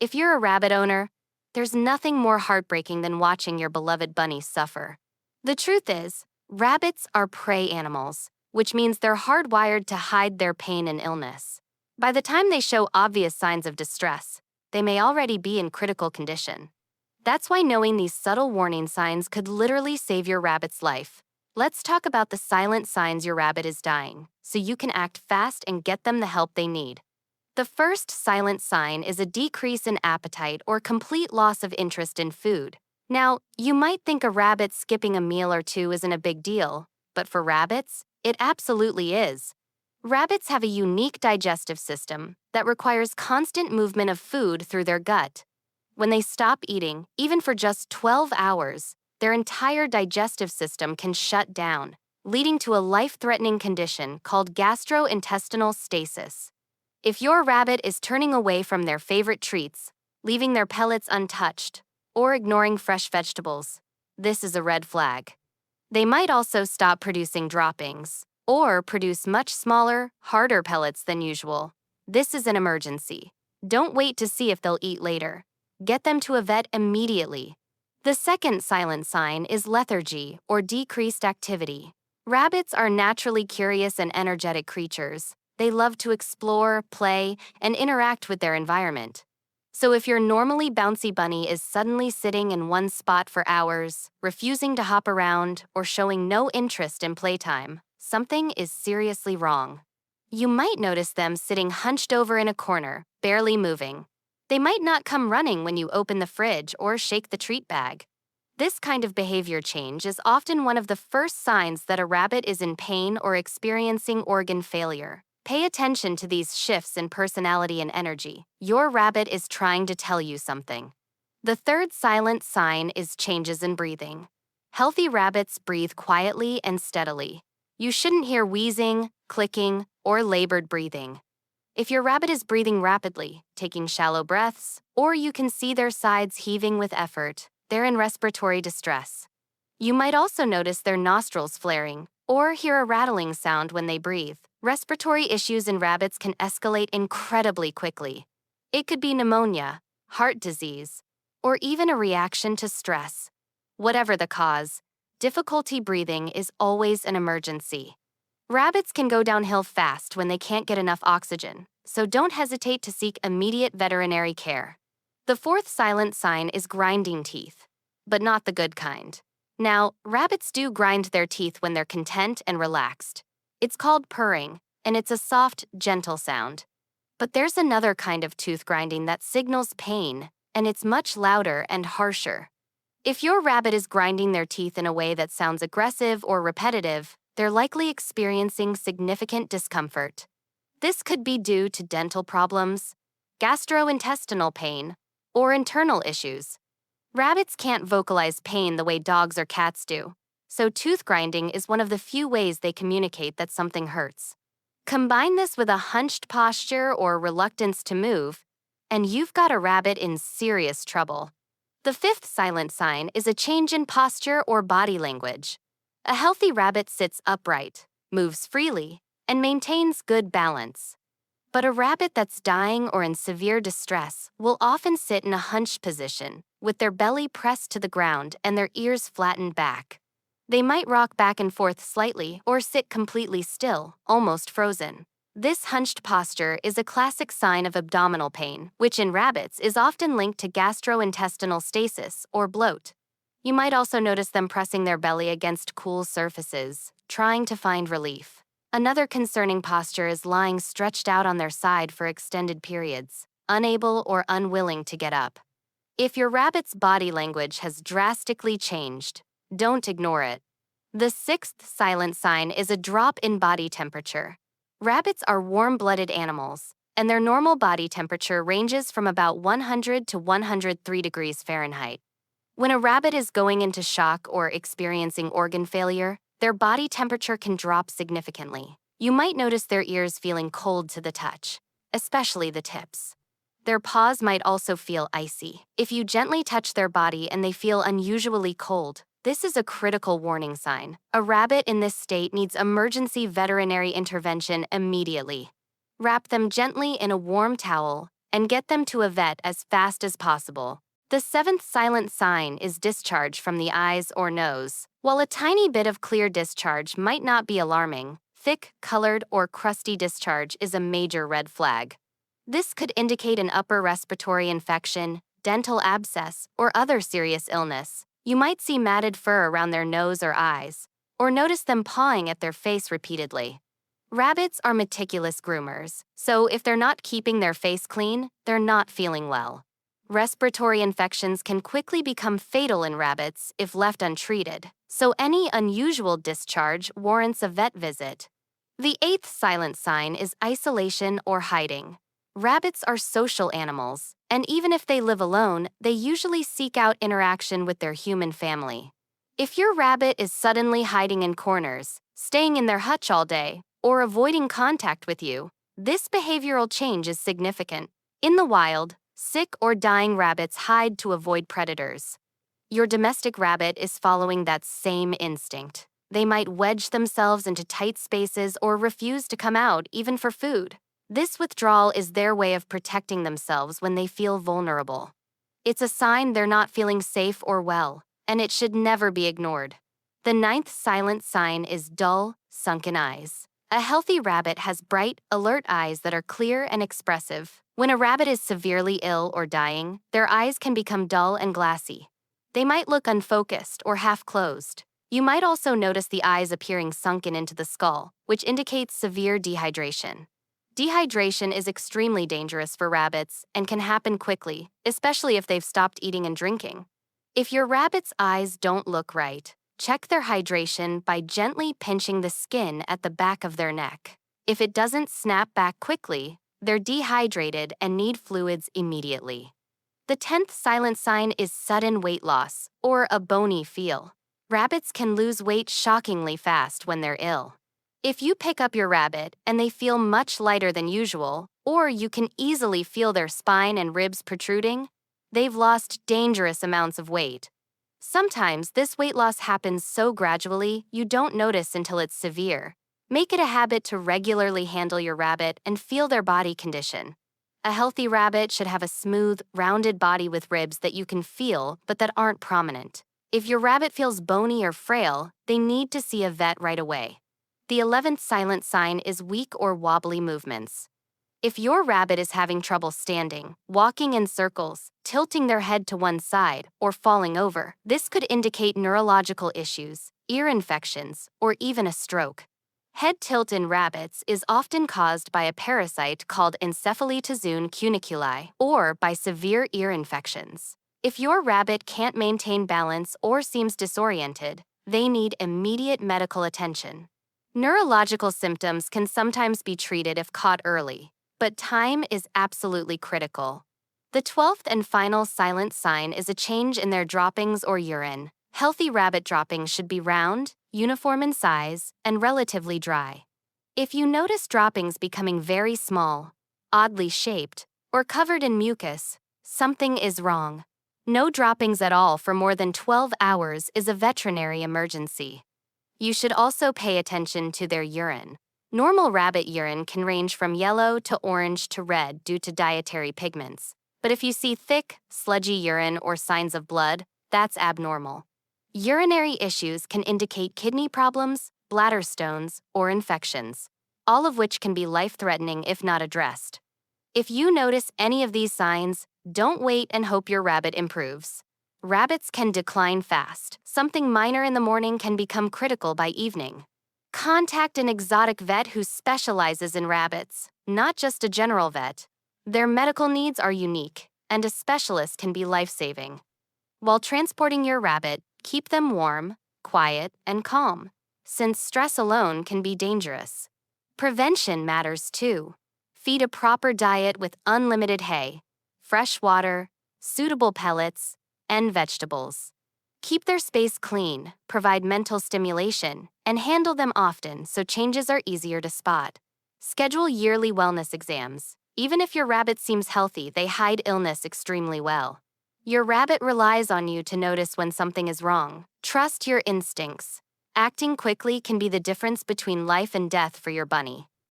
If you're a rabbit owner, there's nothing more heartbreaking than watching your beloved bunny suffer. The truth is, rabbits are prey animals, which means they're hardwired to hide their pain and illness. By the time they show obvious signs of distress, they may already be in critical condition. That's why knowing these subtle warning signs could literally save your rabbit's life. Let's talk about the silent signs your rabbit is dying, so you can act fast and get them the help they need. The first silent sign is a decrease in appetite or complete loss of interest in food. Now, you might think a rabbit skipping a meal or two isn't a big deal, but for rabbits, it absolutely is. Rabbits have a unique digestive system that requires constant movement of food through their gut. When they stop eating, even for just 12 hours, their entire digestive system can shut down, leading to a life-threatening condition called gastrointestinal stasis. If your rabbit is turning away from their favorite treats, leaving their pellets untouched, or ignoring fresh vegetables, this is a red flag. They might also stop producing droppings, or produce much smaller, harder pellets than usual. This is an emergency. Don't wait to see if they'll eat later. Get them to a vet immediately. The second silent sign is lethargy or decreased activity. Rabbits are naturally curious and energetic creatures. They love to explore, play, and interact with their environment. So if your normally bouncy bunny is suddenly sitting in one spot for hours, refusing to hop around, or showing no interest in playtime, something is seriously wrong. You might notice them sitting hunched over in a corner, barely moving. They might not come running when you open the fridge or shake the treat bag. This kind of behavior change is often one of the first signs that a rabbit is in pain or experiencing organ failure. Pay attention to these shifts in personality and energy. Your rabbit is trying to tell you something. The third silent sign is changes in breathing. Healthy rabbits breathe quietly and steadily. You shouldn't hear wheezing, clicking, or labored breathing. If your rabbit is breathing rapidly, taking shallow breaths, or you can see their sides heaving with effort, they're in respiratory distress. You might also notice their nostrils flaring, or hear a rattling sound when they breathe. Respiratory issues in rabbits can escalate incredibly quickly. It could be pneumonia, heart disease, or even a reaction to stress. Whatever the cause, difficulty breathing is always an emergency. Rabbits can go downhill fast when they can't get enough oxygen, so don't hesitate to seek immediate veterinary care. The fourth silent sign is grinding teeth, but not the good kind. Now, rabbits do grind their teeth when they're content and relaxed. It's called purring, and it's a soft, gentle sound. But there's another kind of tooth grinding that signals pain, and it's much louder and harsher. If your rabbit is grinding their teeth in a way that sounds aggressive or repetitive, they're likely experiencing significant discomfort. This could be due to dental problems, gastrointestinal pain, or internal issues. Rabbits can't vocalize pain the way dogs or cats do, so tooth grinding is one of the few ways they communicate that something hurts. Combine this with a hunched posture or reluctance to move, and you've got a rabbit in serious trouble. The fifth silent sign is a change in posture or body language. A healthy rabbit sits upright, moves freely, and maintains good balance. But a rabbit that's dying or in severe distress will often sit in a hunched position, with their belly pressed to the ground and their ears flattened back. They might rock back and forth slightly or sit completely still, almost frozen. This hunched posture is a classic sign of abdominal pain, which in rabbits is often linked to gastrointestinal stasis or bloat. You might also notice them pressing their belly against cool surfaces, trying to find relief. Another concerning posture is lying stretched out on their side for extended periods, unable or unwilling to get up. If your rabbit's body language has drastically changed, don't ignore it. The sixth silent sign is a drop in body temperature. Rabbits are warm-blooded animals, and their normal body temperature ranges from about 100 to 103 degrees Fahrenheit. When a rabbit is going into shock or experiencing organ failure, their body temperature can drop significantly. You might notice their ears feeling cold to the touch, especially the tips. Their paws might also feel icy. If you gently touch their body and they feel unusually cold, this is a critical warning sign. A rabbit in this state needs emergency veterinary intervention immediately. Wrap them gently in a warm towel and get them to a vet as fast as possible. The seventh silent sign is discharge from the eyes or nose. While a tiny bit of clear discharge might not be alarming, thick, colored, or crusty discharge is a major red flag. This could indicate an upper respiratory infection, dental abscess, or other serious illness. You might see matted fur around their nose or eyes, or notice them pawing at their face repeatedly. Rabbits are meticulous groomers, so if they're not keeping their face clean, they're not feeling well. Respiratory infections can quickly become fatal in rabbits if left untreated, so any unusual discharge warrants a vet visit. The eighth silent sign is isolation or hiding. Rabbits are social animals, and even if they live alone, they usually seek out interaction with their human family. If your rabbit is suddenly hiding in corners, staying in their hutch all day, or avoiding contact with you, this behavioral change is significant. In the wild, sick or dying rabbits hide to avoid predators. Your domestic rabbit is following that same instinct. They might wedge themselves into tight spaces or refuse to come out even for food. This withdrawal is their way of protecting themselves when they feel vulnerable. It's a sign they're not feeling safe or well, and it should never be ignored. The ninth silent sign is dull, sunken eyes. A healthy rabbit has bright, alert eyes that are clear and expressive. When a rabbit is severely ill or dying, their eyes can become dull and glassy. They might look unfocused or half-closed. You might also notice the eyes appearing sunken into the skull, which indicates severe dehydration. Dehydration is extremely dangerous for rabbits and can happen quickly, especially if they've stopped eating and drinking. If your rabbit's eyes don't look right, check their hydration by gently pinching the skin at the back of their neck. If it doesn't snap back quickly, they're dehydrated and need fluids immediately. The 10th silent sign is sudden weight loss, or a bony feel. Rabbits can lose weight shockingly fast when they're ill. If you pick up your rabbit and they feel much lighter than usual, or you can easily feel their spine and ribs protruding, they've lost dangerous amounts of weight. Sometimes this weight loss happens so gradually you don't notice until it's severe. Make it a habit to regularly handle your rabbit and feel their body condition. A healthy rabbit should have a smooth, rounded body with ribs that you can feel but that aren't prominent. If your rabbit feels bony or frail, they need to see a vet right away. The 11th silent sign is weak or wobbly movements. If your rabbit is having trouble standing, walking in circles, tilting their head to one side, or falling over, this could indicate neurological issues, ear infections, or even a stroke. Head tilt in rabbits is often caused by a parasite called encephalitozoon cuniculi, or by severe ear infections. If your rabbit can't maintain balance or seems disoriented, they need immediate medical attention. Neurological symptoms can sometimes be treated if caught early, but time is absolutely critical. The 12th and final silent sign is a change in their droppings or urine. Healthy rabbit droppings should be round, uniform in size, and relatively dry. If you notice droppings becoming very small, oddly shaped, or covered in mucus, something is wrong. No droppings at all for more than 12 hours is a veterinary emergency. You should also pay attention to their urine. Normal rabbit urine can range from yellow to orange to red due to dietary pigments. But if you see thick, sludgy urine or signs of blood, that's abnormal. Urinary issues can indicate kidney problems, bladder stones, or infections, all of which can be life-threatening if not addressed. If you notice any of these signs, don't wait and hope your rabbit improves. Rabbits can decline fast. Something minor in the morning can become critical by evening. Contact an exotic vet who specializes in rabbits, not just a general vet. Their medical needs are unique, and a specialist can be life-saving. While transporting your rabbit, keep them warm, quiet, and calm, since stress alone can be dangerous. Prevention matters too. Feed a proper diet with unlimited hay, fresh water, suitable pellets, and vegetables. Keep their space clean, provide mental stimulation, and handle them often so changes are easier to spot. Schedule yearly wellness exams. Even if your rabbit seems healthy, they hide illness extremely well. Your rabbit relies on you to notice when something is wrong. Trust your instincts. Acting quickly can be the difference between life and death for your bunny.